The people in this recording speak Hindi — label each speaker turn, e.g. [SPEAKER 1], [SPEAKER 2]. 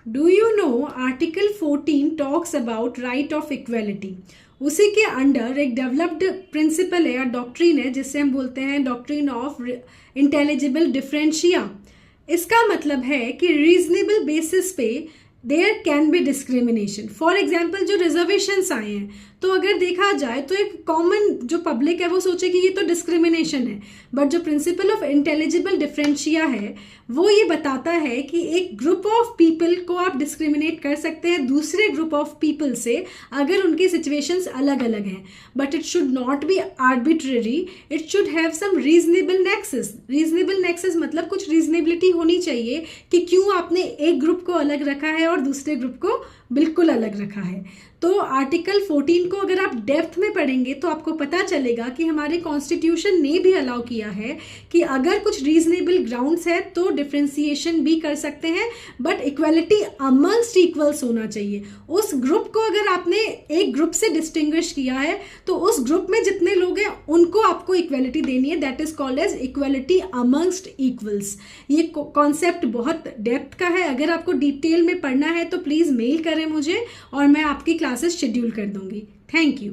[SPEAKER 1] Do you know article 14 talks about right of equality. उसी के अंडर एक डेवलप्ड प्रिंसिपल है या डॉक्ट्रिन है जिससे हम बोलते हैं डॉक्ट्रिन ऑफ इंटेलिजिबल डिफरेंशिया। इसका मतलब है कि रीजनेबल बेसिस पे there can be discrimination. For example जो रिजर्वेशंस आए हैं, तो अगर देखा जाए तो एक कॉमन जो पब्लिक है वो सोचे कि ये तो डिस्क्रिमिनेशन है, बट जो प्रिंसिपल ऑफ इंटेलिजिबल डिफरेंशिया है वो ये बताता है कि एक ग्रुप ऑफ पीपल को आप डिस्क्रिमिनेट कर सकते हैं दूसरे ग्रुप ऑफ पीपल से अगर उनकी सिचुएशंस अलग अलग हैं, but it should not be arbitrary, it should have some reasonable nexus. Reasonable nexus मतलब कुछ रीजनेबिलिटी होनी चाहिए कि क्यों आपने एक ग्रुप को अलग रखा है और दूसरे ग्रुप को बिल्कुल अलग रखा है। तो आर्टिकल 14 को अगर आप डेप्थ में पढ़ेंगे तो आपको पता चलेगा कि हमारे कॉन्स्टिट्यूशन ने भी अलाउ किया है कि अगर कुछ रीजनेबल ग्राउंड्स है तो डिफरेंशिएशन भी कर सकते हैं, बट इक्वालिटी अमंगस्ट इक्वल्स होना चाहिए। उस ग्रुप को अगर आपने एक ग्रुप से डिस्टिंग्विश किया है तो उस ग्रुप में जितने लोग हैं उनको आपको इक्वालिटी देनी है, that is called as equality amongst equals. ये कॉन्सेप्ट बहुत डेप्थ का है, अगर आपको डिटेल में पढ़ना है तो प्लीज मेल करें मुझे और मैं आपकी क्लासेस शेड्यूल कर दूंगी। Thank you.